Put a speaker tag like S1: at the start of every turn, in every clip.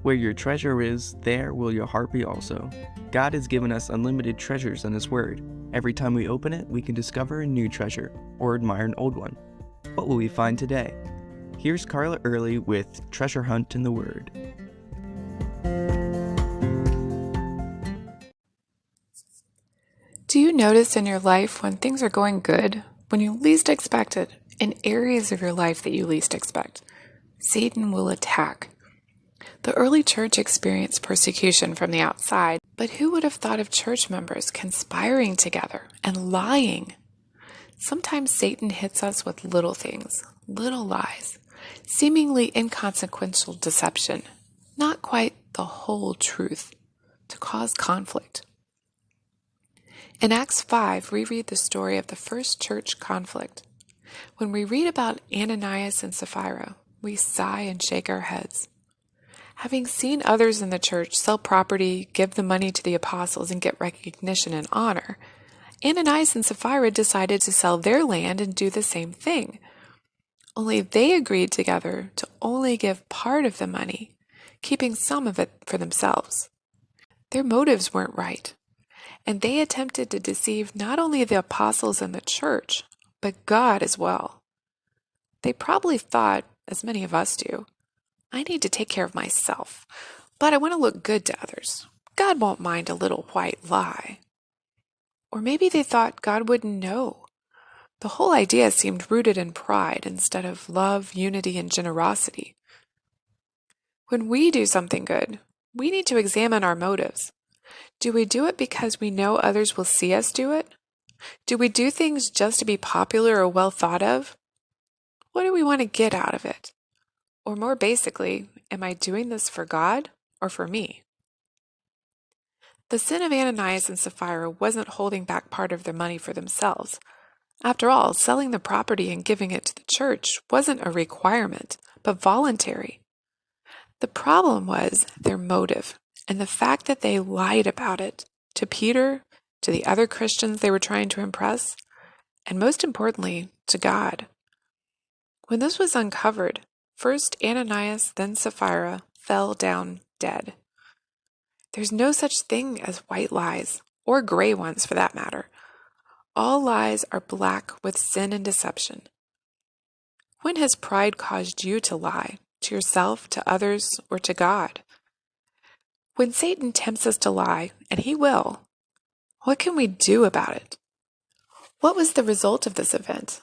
S1: Where your treasure is, there will your heart be also. God has given us unlimited treasures in His Word. Every time we open it, we can discover a new treasure or admire an old one. What will we find today? Here's Carla Early with Treasure Hunt in the Word.
S2: Do you notice in your life when things are going good, when you least expect it, in areas of your life that you least expect, Satan will attack? The early church experienced persecution from the outside, but who would have thought of church members conspiring together and lying? Sometimes Satan hits us with little things, little lies, seemingly inconsequential deception, not quite the whole truth, to cause conflict. In Acts 5, we read the story of the first church conflict. When we read about Ananias and Sapphira, we sigh and shake our heads. Having seen others in the church sell property, give the money to the apostles, and get recognition and honor, Ananias and Sapphira decided to sell their land and do the same thing. Only they agreed together to only give part of the money, keeping some of it for themselves. Their motives weren't right, and they attempted to deceive not only the apostles and the church, but God as well. They probably thought, as many of us do, I need to take care of myself, but I want to look good to others. God won't mind a little white lie. Or maybe they thought God wouldn't know. The whole idea seemed rooted in pride instead of love, unity, and generosity. When we do something good, we need to examine our motives. Do we do it because we know others will see us do it? Do we do things just to be popular or well thought of? What do we want to get out of it? Or more basically, am I doing this for God or for me? The sin of Ananias and Sapphira wasn't holding back part of their money for themselves. After all, selling the property and giving it to the church wasn't a requirement, but voluntary. The problem was their motive and the fact that they lied about it to Peter, to the other Christians they were trying to impress, and most importantly, to God. When this was uncovered, first Ananias, then Sapphira fell down dead. There's no such thing as white lies, or gray ones for that matter. All lies are black with sin and deception. When has pride caused you to lie, to yourself, to others, or to God? When Satan tempts us to lie, and he will, what can we do about it? What was the result of this event?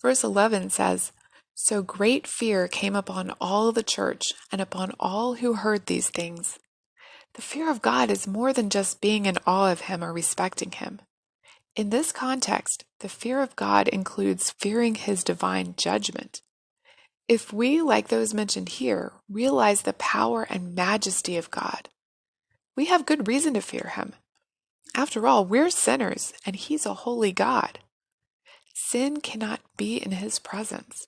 S2: Verse 11 says, "So great fear came upon all the church and upon all who heard these things." The fear of God is more than just being in awe of Him or respecting Him. In this context, the fear of God includes fearing His divine judgment. If we, like those mentioned here, realize the power and majesty of God, we have good reason to fear Him. After all, we're sinners, and He's a holy God. Sin cannot be in His presence.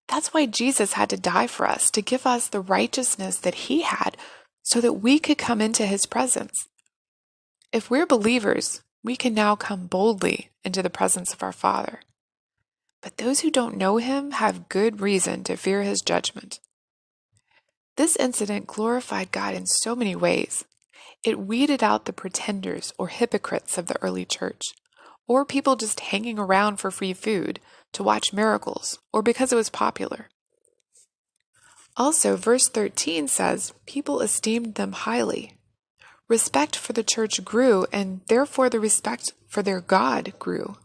S2: That's why Jesus had to die for us, to give us the righteousness that He had, so that we could come into His presence. If we're believers, we can now come boldly into the presence of our Father. But those who don't know Him have good reason to fear His judgment. This incident glorified God in so many ways. It weeded out the pretenders or hypocrites of the early church, or people just hanging around for free food, to watch miracles, or because it was popular. Also, verse 13 says, people esteemed them highly. Respect for the church grew, and therefore the respect for their God grew.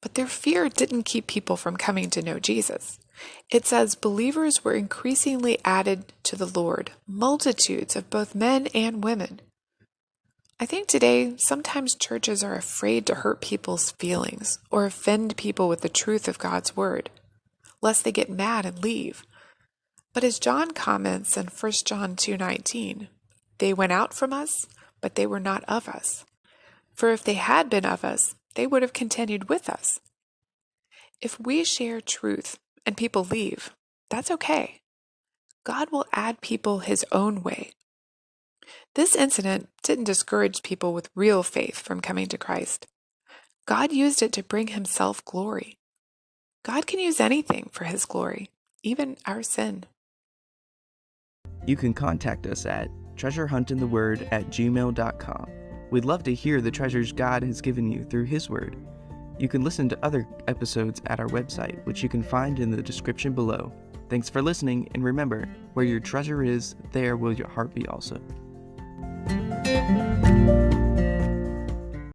S2: But their fear didn't keep people from coming to know Jesus. It says believers were increasingly added to the Lord, multitudes of both men and women. I think today sometimes churches are afraid to hurt people's feelings or offend people with the truth of God's word, lest they get mad and leave. But as John comments in 1 John 2:19, they went out from us, but they were not of us. For if they had been of us, they would have continued with us. If we share truth and people leave, that's okay. God will add people His own way. This incident didn't discourage people with real faith from coming to Christ. God used it to bring Himself glory. God can use anything for His glory, even our sin.
S1: You can contact us at treasurehuntintheword@gmail.com. We'd love to hear the treasures God has given you through His Word. You can listen to other episodes at our website, which you can find in the description below. Thanks for listening, and remember, where your treasure is, there will your heart be also.